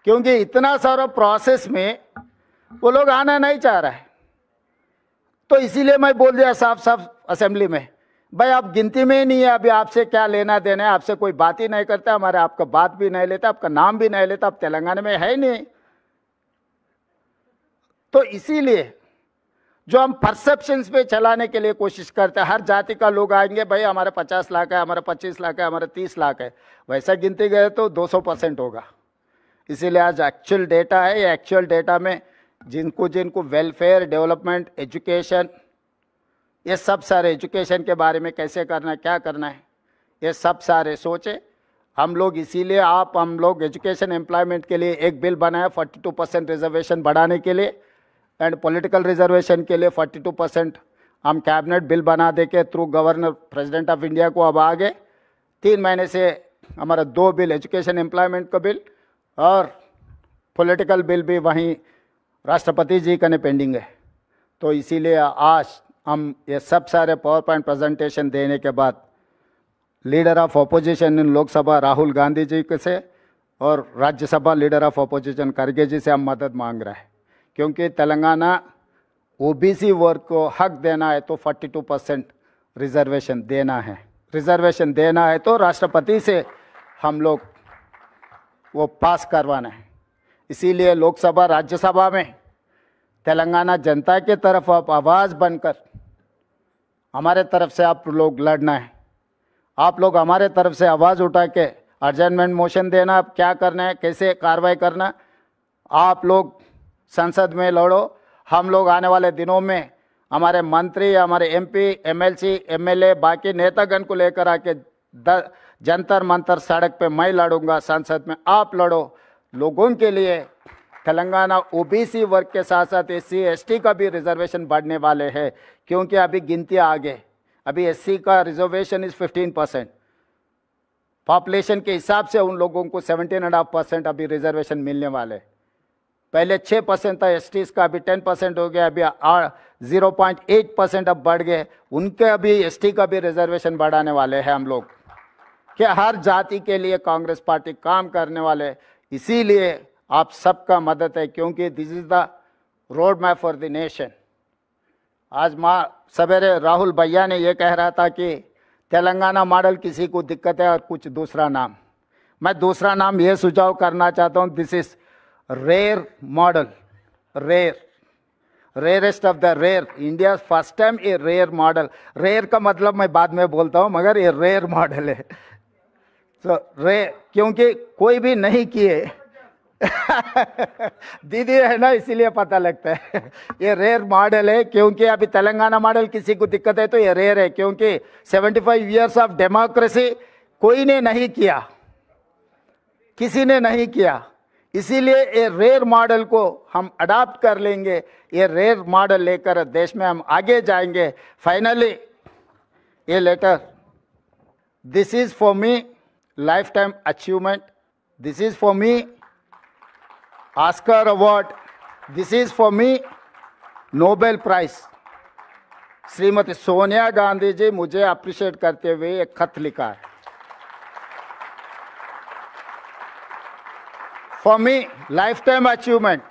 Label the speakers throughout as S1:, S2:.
S1: क्योंकि इतना सारा प्रोसेस में वो लोग आना नहीं चाह रहा है। तो इसीलिए मैं बोल दिया साफ साफ असेंबली में, भाई आप गिनती में ही नहीं है, अभी आपसे क्या लेना देना है, आपसे कोई बात ही नहीं करता, हमारे आपका बात भी नहीं लेता, आपका नाम भी नहीं लेता, आप तेलंगाना में है ही नहीं। तो इसीलिए जो हम परसेप्शंस पे चलाने के लिए कोशिश करते हैं, हर जाति का लोग आएंगे, भाई हमारे 50 लाख है, हमारे 25 लाख है, हमारे 30 लाख है, वैसा गिनती गए तो 200% होगा। इसीलिए आज एक्चुअल डेटा है, ये एक्चुअल डेटा में जिनको जिनको वेलफेयर, डेवलपमेंट, एजुकेशन, ये सब सारे एजुकेशन के बारे में कैसे करना है, क्या करना है, ये सब सारे सोचे हम लोग। इसीलिए हम लोग एजुकेशन एम्प्लॉयमेंट के लिए एक बिल बनाया 42% रिजर्वेशन बढ़ाने के लिए, एंड पॉलिटिकल रिजर्वेशन के लिए 42% हम कैबिनेट बिल बना दे के through governor president of India को अब आगे 3 महीने से हमारा 2 बिल, एजुकेशन एम्प्लॉयमेंट का बिल और पॉलिटिकल बिल भी वहीं राष्ट्रपति जी का ने पेंडिंग है। तो इसीलिए आज हम ये सब सारे पावर पॉइंट प्रेजेंटेशन देने के बाद leader of opposition in Lok Sabha Rahul Gandhi ji से और राज्यसभा लीडर ऑफ अपोजिशन खड़गे जी से हम मदद मांग रहे हैं, क्योंकि तेलंगाना ओबीसी वर्ग को हक देना है तो 42% रिजर्वेशन देना है। रिजर्वेशन देना है तो राष्ट्रपति से हम लोग वो पास करवाना है। इसीलिए लोकसभा, राज्यसभा में तेलंगाना जनता की तरफ आप आवाज़ बनकर हमारे तरफ से आप लोग लड़ना है। आप लोग हमारे तरफ से आवाज़ उठा के अर्जेंटमेंट मोशन देना, अब क्या करना है, कैसे कार्रवाई करना, आप लोग संसद में लड़ो। हम लोग आने वाले दिनों में हमारे मंत्री, हमारे एमपी, एमएलसी, एमएलए, बाकी नेतागण को लेकर आके जंतर मंतर सड़क पे मैं लड़ूंगा, संसद में आप लड़ो। लोगों के लिए तेलंगाना ओबीसी वर्ग के साथ साथ एससी एसटी का भी रिजर्वेशन बढ़ने वाले हैं, क्योंकि अभी गिनती आगे, अभी एससी का रिजर्वेशन इज़ 15%, पॉपुलेशन के हिसाब से उन लोगों को 17.5% अभी रिजर्वेशन मिलने वाले। पहले 6% था एसटीज़ का, अभी 10% हो गया, अभी 0.8% अब बढ़ गए। उनके अभी एसटी का भी रिजर्वेशन बढ़ाने वाले हैं हम लोग, कि हर जाति के लिए कांग्रेस पार्टी काम करने वाले। इसीलिए आप सबका मदद है, क्योंकि this is the road map for the nation. आज सवेरे राहुल भैया ने ये कह रहा था कि तेलंगाना मॉडल किसी को दिक्कत है और कुछ दूसरा नाम। मैं दूसरा नाम ये सुझाव करना चाहता हूँ, this is rare model, rarest of the rare, India first time a rare model. Rare का मतलब मैं बाद में बोलता हूँ, मगर ये रेयर मॉडल है। तो क्योंकि कोई भी नहीं किए दीदी है ना, इसीलिए पता लगता है। ये रेयर मॉडल है, क्योंकि अभी तेलंगाना मॉडल किसी को दिक्कत है तो ये रेयर है, क्योंकि 75 ईयर्स ऑफ डेमोक्रेसी कोई ने नहीं किया, किसी ने नहीं किया। इसीलिए ये रेयर मॉडल को हम अडॉप्ट कर लेंगे, ये रेयर मॉडल लेकर देश में हम आगे जाएंगे। फाइनली ये letter, this is for me life time achievement, this is for me Oscar award, this is for me Nobel prize. Shrimati Sonia Gandhi ji मुझे अप्रिशिएट करते हुए एक खत लिखा है। For me life time achievement,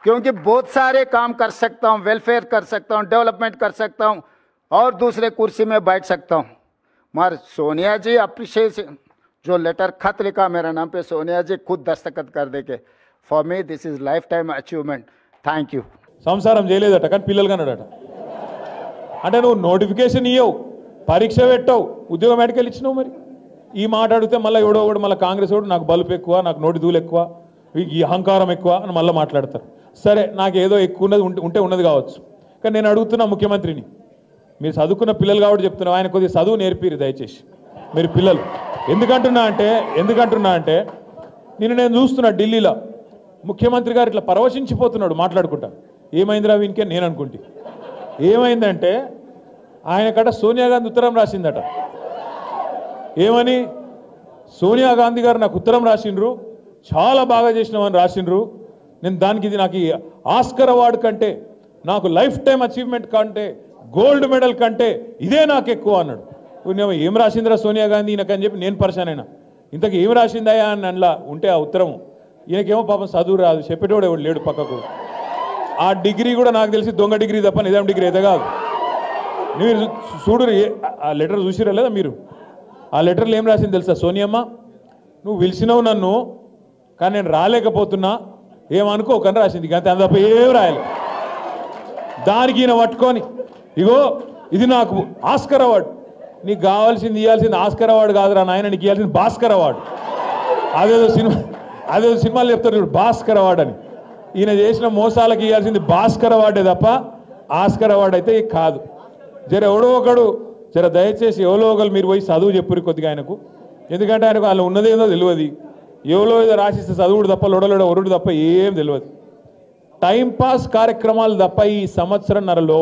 S1: क्योंकि बहुत सारे काम कर सकता हूँ, वेलफेयर कर सकता हूँ, डेवलपमेंट कर सकता हूँ और दूसरे कुर्सी में बैठ सकता हूँ, मगर सोनिया जी अप्रिशिएशन जो लेटर खत लिखा मेरा नाम पे, सोनिया जी खुद दस्तखत कर देके, for me this is life time achievement, thank you.
S2: సంసారం చేయలేదట కానీ పిల్లలు కన్నాడట। అంటే నువ్వు నోటిఫికేషన్ ఇవ్వవు, పరీక్ష పెట్టవు, ఉద్యోగం ఎక్కడికి ఇచ్చినావు మరి? ఈ మాట అడిగితే మళ్ళీ ఎవడో ఒకడు మళ్ళీ కాంగ్రెస్ వాడు నాకు బలుపు ఎక్కువ, నాకు నోటి దూలు ఎక్కువ, ఈ అహంకారం ఎక్కువ అని మళ్ళీ మాట్లాడతారు. సరే నాకు ఏదో ఎక్కువ ఉన్నది ఉంటే ఉన్నది కావచ్చు, కానీ నేను అడుగుతున్నా ముఖ్యమంత్రిని, మీరు చదువుకున్న పిల్లలు కాబట్టి చెప్తున్నా, ఆయన కొద్దిగా చదువు నేర్పిరు దయచేసి మీరు పిల్లలు. ఎందుకంటున్నా అంటే నేను చూస్తున్నా ఢిల్లీలో ముఖ్యమంత్రి గారు ఇట్లా పరవశించిపోతున్నాడు మాట్లాడుకుంటా. ఏమైందిరా వీనికే నేను అనుకుంటే, ఏమైందంటే ఆయన కట సోనియా గాంధీ ఉత్తరం రాసిందట. ఏమని? సోనియా గాంధీ గారు నాకు ఉత్తరం రాసిండ్రు, చాలా బాగా చేసినామని రాసిండ్రు, నేను దానికి ఇది నాకు ఆస్కర్ అవార్డు కంటే, నాకు లైఫ్ టైం అచీవ్మెంట్ కంటే, గోల్డ్ మెడల్ కంటే ఇదే నాకు ఎక్కువ అన్నాడు. ఏం రాసిందిరా సోనియా గాంధీ ఈయనకని చెప్పి నేను పరిశాన్ అయినా. ఇంతకు ఏం రాసిందయా అని అందులో ఉంటే ఆ ఉత్తరం ఈయనకేమో పాపం చదువు రాదు, చెప్పేటోడు ఎవడు లేడు పక్కకు. ఆ డిగ్రీ కూడా నాకు తెలిసి దొంగ డిగ్రీ తప్ప నిజాం డిగ్రీ అయితే కాదు. మీరు చూడు, ఆ లెటర్ చూసిరా లేదా మీరు? ఆ లెటర్లో ఏం రాసింది తెలుసా? సోనియమ్మ, నువ్వు పిలిచినావు నన్ను, కానీ నేను రాలేకపోతున్నా, ఏమనుకోకని రాసింది. అంతే, అంత తప్ప ఏం రాయాలి. దానికి ఈయన పట్టుకొని, ఇగో ఇది నాకు ఆస్కర్ అవార్డు, నీకు కావాల్సింది ఇవ్వాల్సింది ఆస్కర్ అవార్డు కాదురా నాయన, నీకు ఇవ్వాల్సింది భాస్కర్ అవార్డు. అదేదో సినిమాలు చెప్తారు చూడు, భాస్కర్ అవార్డు అని. ఈయన చేసిన మోసాలకు ఇవ్వాల్సింది భాస్కర్ అవార్డే తప్ప ఆస్కర్ అవార్డు అయితే కాదు. జర ఎవడో ఒకడు జర దయచేసి ఎవరో ఒకరు మీరు పోయి చదువు చెప్పురు కొద్దిగా ఆయనకు. ఎందుకంటే ఆయనకు వాళ్ళు ఉన్నదేందో తెలియదు, ఎవరో ఏదో రాసిస్తే చదువుడు తప్ప లొడలోడ ఒరుడు తప్ప ఏం తెలియదు. టైంపాస్ కార్యక్రమాలు తప్ప ఈ సంవత్సరంన్నరలో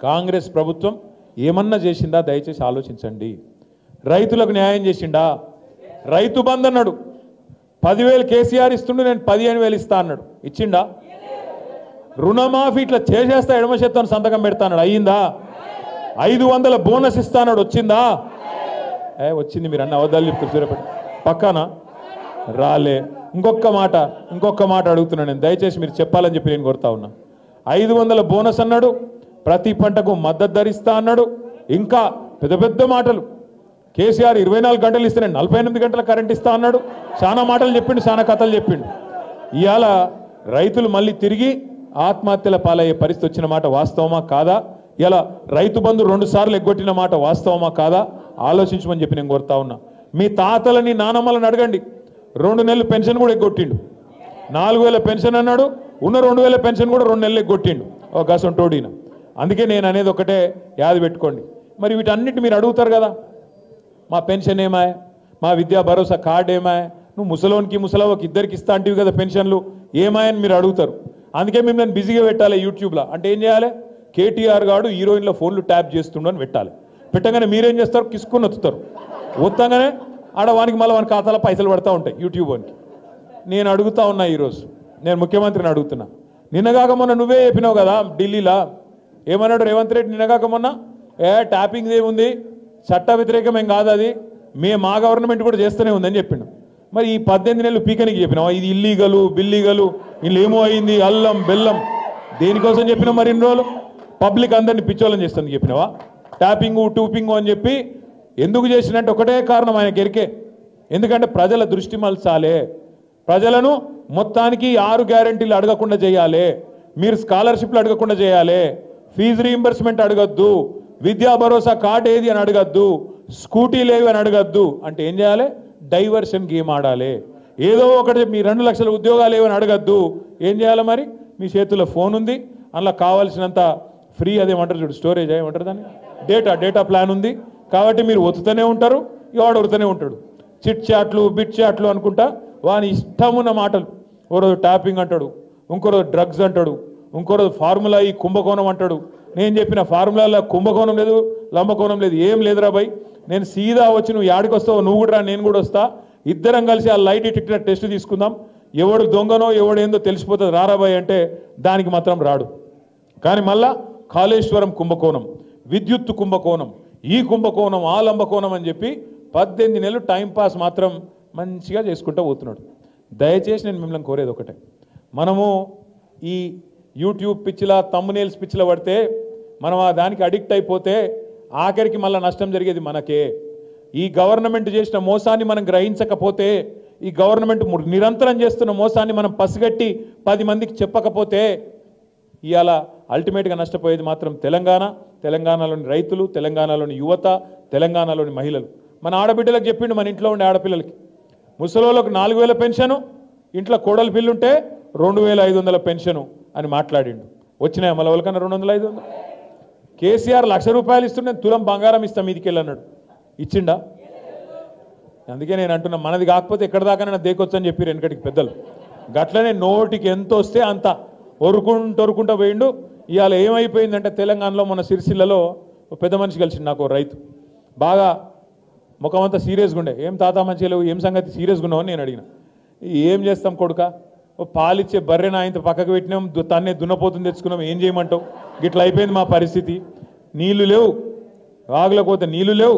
S2: కాంగ్రెస్ ప్రభుత్వం ఏమన్నా చేసిందా? దయచేసి ఆలోచించండి. రైతులకు న్యాయం చేసిండా? రైతు బంధు అన్నాడు, 10,000 కేసీఆర్ ఇస్తుండే, నేను 15,000 ఇస్తా అన్నాడు, ఇచ్చిండా? రుణమాఫీ ఇట్లా చేసేస్తా ఎడమ చేత్తో సంతకం పెడతా అన్నాడు, అయ్యిందా? 500 బోనస్ ఇస్తా అన్నాడు, వచ్చిందా? వచ్చింది. మీరు అన్న అవద్దాలు చెప్తారు సూర్యాపేట పక్కన రాలే. ఇంకొక మాట అడుగుతున్నాను నేను, దయచేసి మీరు చెప్పాలని చెప్పి నేను కోరుతా ఉన్నా. 500 బోనస్ అన్నాడు, ప్రతి పంటకు మద్దతు ధరిస్తా అన్నాడు, ఇంకా పెద్ద పెద్ద మాటలు. కేసీఆర్ 24 గంటలు ఇస్తే నేను 48 గంటల కరెంట్ ఇస్తా అన్నాడు. చాలా మాటలు చెప్పిండు, చాలా కథలు చెప్పిండు. ఇవాళ రైతులు మళ్ళీ తిరిగి ఆత్మహత్యల పాలయ్యే పరిస్థితి వచ్చిన మాట వాస్తవమా కాదా? ఇలా రైతు బంధు 2 సార్లు ఎగ్గొట్టిన మాట వాస్తవమా కాదా? ఆలోచించమని చెప్పి నేను కోరుతా ఉన్నా. మీ తాతలని నానమ్మలను అడగండి, 2 నెలలు పెన్షన్ కూడా ఎగ్గొట్టిండు. 4,000 పెన్షన్ అన్నాడు, ఉన్న 2,000 పెన్షన్ కూడా 2 నెలలు ఎగ్గొట్టిండు ఒక గసంటోడిన. అందుకే నేను అనేది ఒకటే యాద పెట్టుకోండి. మరి వీటన్నిటి మీరు అడుగుతారు కదా, మా పెన్షన్ ఏమాయ, మా విద్యా భరోసా కార్డు ఏమాయ, నువ్వు ముసలోనికి ముసలవ్వకి ఇద్దరికి ఇస్తా అంటివి కదా పెన్షన్లు ఏమాయని మీరు అడుగుతారు. అందుకే మిమ్మల్ని బిజీగా పెట్టాలి యూట్యూబ్లో. అంటే ఏం చేయాలి? కేటీఆర్ గాడు హీరోయిన్ల ఫోన్లు ట్యాప్ చేస్తుండని పెట్టాలి. పెట్టగానే మీరేం చేస్తారు? కిసుకొని వత్తుతారు. వత్తగానే ఆడ వానికి మళ్ళీ వాని ఖాతాలో పైసలు పడతా ఉంటాయి యూట్యూబ్ వానికి. నేను అడుగుతా ఉన్నా, ఈరోజు నేను ముఖ్యమంత్రిని అడుగుతున్నా. నిన్నగాక మొన్న నువ్వే చెప్పినావు కదా ఢిల్లీలో, ఏమన్నాడు రేవంత్ రెడ్డి నిన్నగాక మొన్న? ట్యాపింగ్ ఏముంది, చట్ట వ్యతిరేకం ఏం కాదు, అది మా గవర్నమెంట్ కూడా చేస్తూనే ఉందని చెప్పిండు. మరి ఈ 18 నెలలు పీకనికి చెప్పినావా ఇది ఇల్లీగలు బిల్లీగలు, వీళ్ళు ఏమో అయింది అల్లం బెల్లం, దేనికోసం చెప్పినావు? మరి ఇన్ని రోజులు పబ్లిక్ అందరినీ పిచ్చోళ్ళని చేస్తుంది చెప్పినావా? ట్యాపింగు టూపింగు అని చెప్పి ఎందుకు చేసినట్టు ఒకటే కారణం ఆయన కెరికే. ఎందుకంటే ప్రజల దృష్టి మలచాలే, ప్రజలను మొత్తానికి 6 గ్యారెంటీలు అడగకుండా చేయాలి, మీరు స్కాలర్షిప్లు అడగకుండా చేయాలి, ఫీజు రీయింబర్స్మెంట్ అడగద్దు, విద్యా భరోసా కార్డు ఏది అని అడగద్దు, స్కూటీలు ఏవి అని అడగద్దు. అంటే ఏం చేయాలి? డైవర్షన్ గేమ్ ఆడాలి. ఏదో ఒకటి మీ 2 లక్షల ఉద్యోగాలు ఏవని అడగద్దు. ఏం చేయాలి మరి? మీ చేతుల్లో ఫోన్ ఉంది, అందులో కావాల్సినంత ఫ్రీ అదేమంటారు చూడు, స్టోరేజ్ ఏమంటారు దాన్ని, డేటా ప్లాన్ ఉంది. కాబట్టి మీరు ఒత్తుతూనే ఉంటారు, వాడు ఒరుతూనే ఉంటాడు. చిట్ చాట్లు బిట్ చాట్లు అనుకుంటా వాని ఇష్టమున్న మాటలు. ఓ రోజు ట్యాపింగ్ అంటాడు, ఇంకో రోజు డ్రగ్స్ అంటాడు, ఇంకో రోజు ఫార్ములా ఈ కుంభకోణం అంటాడు. నేను చెప్పిన ఫార్ములాలో కుంభకోణం లేదు, లంబకోణం లేదు, ఏం లేదురా భయ్. నేను సీదా వచ్చి నువ్వు యాడికి వస్తావు, నువ్వు కూడా రా, నేను కూడా వస్తా, ఇద్దరం కలిసి ఆ లైట్ డిటెక్టర్ టెస్ట్ తీసుకుందాం, ఎవడు దొంగనో ఎవడేందో తెలిసిపోతుంది రారాబాయ్ అంటే దానికి మాత్రం రాడు. కానీ మళ్ళా కాళేశ్వరం కుంభకోణం, విద్యుత్ కుంభకోణం, ఈ కుంభకోణం ఆ లంబకోణం అని చెప్పి 18 నెలలు టైంపాస్ మాత్రం మంచిగా చేసుకుంటూ పోతున్నాడు. దయచేసి నేను మిమ్మల్ని కోరేది ఒకటే, మనము ఈ యూట్యూబ్ పిచ్చిలా తమ్మునేల్స్ పిచ్చిలా పడితే మనం ఆ దానికి అడిక్ట్ అయిపోతే ఆఖరికి మళ్ళీ నష్టం జరిగేది మనకే. ఈ గవర్నమెంట్ చేసిన మోసాన్ని మనం గ్రహించకపోతే, ఈ గవర్నమెంట్ నిరంతరం చేస్తున్న మోసాన్ని మనం పసిగట్టి 10 మందికి చెప్పకపోతే ఇవాళ అల్టిమేట్గా నష్టపోయేది మాత్రం తెలంగాణలోని రైతులు, తెలంగాణలోని యువత, తెలంగాణలోని మహిళలు. మన ఆడబిడ్డలకు చెప్పిండు, మన ఇంట్లో ఉండే ఆడపిల్లలకి ముసలోళ్ళకు 4,000 పెన్షను, ఇంట్లో కోడల పిల్లుంటే 2,500 పెన్షను అని మాట్లాడిండు. వచ్చినాయి మళ్ళీ వాళ్ళకన్నా 200 500. కేసీఆర్ ₹1,00,000 ఇస్తుండే తులం బంగారం ఇస్తాం మీదికి వెళ్ళన్నాడు, ఇచ్చిండా? అందుకే నేను అంటున్నా, మనది కాకపోతే ఎక్కడ దాకా దేకొచ్చు అని చెప్పారు వెనకటికి పెద్దలు. గట్లనే నోటికి ఎంత వస్తే అంత ఒరుకుంటూ పోయిండు. ఇవాళ ఏమైపోయిందంటే తెలంగాణలో మన సిరిసిల్లలో పెద్ద మనిషి కలిసిండు నాకు, రైతు. బాగా ముఖమంతా సీరియస్గా ఉండే, ఏం తాత మంచిగా లేవు, ఏం సంగతి సీరియస్గా ఉన్నావు అని నేను అడిగిన. ఏం చేస్తాం కొడుక, పాలిచ్చే బర్రెన ఆయనతో పక్కకు పెట్టినాం, తన్నే దున్నపోతుంది తెచ్చుకున్నాం, ఏం చేయమంటావు, గిట్లా అయిపోయింది మా పరిస్థితి. నీళ్లు లేవు, వాగులకపోతే నీళ్లు లేవు,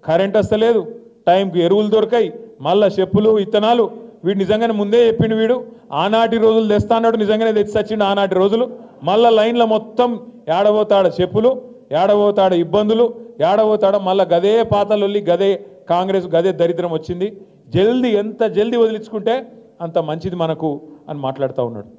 S2: కరెంట్ వస్తలేదు, టైంకి ఎరువులు దొరకాయి, మళ్ళా చెప్పులు ఇత్తనాలు వీడు నిజంగానే ముందే చెప్పిండు, వీడు ఆనాటి రోజులు తెస్తా అన్నాడు, నిజంగానే తెచ్చి వచ్చిండు ఆనాటి రోజులు. మళ్ళా లైన్లో మొత్తం ఏడబోతాడ చెప్పులు, ఏడబోతాడ ఇబ్బందులు, ఏడబోతాడ మళ్ళా గదే పాతలొల్లి, గదే కాంగ్రెస్, గదే దరిద్రం వచ్చింది. జల్దీ ఎంత జల్దీ వదిలించుకుంటే అంత మంచిది మనకు అని మాట్లాడుతూ ఉన్నాడు.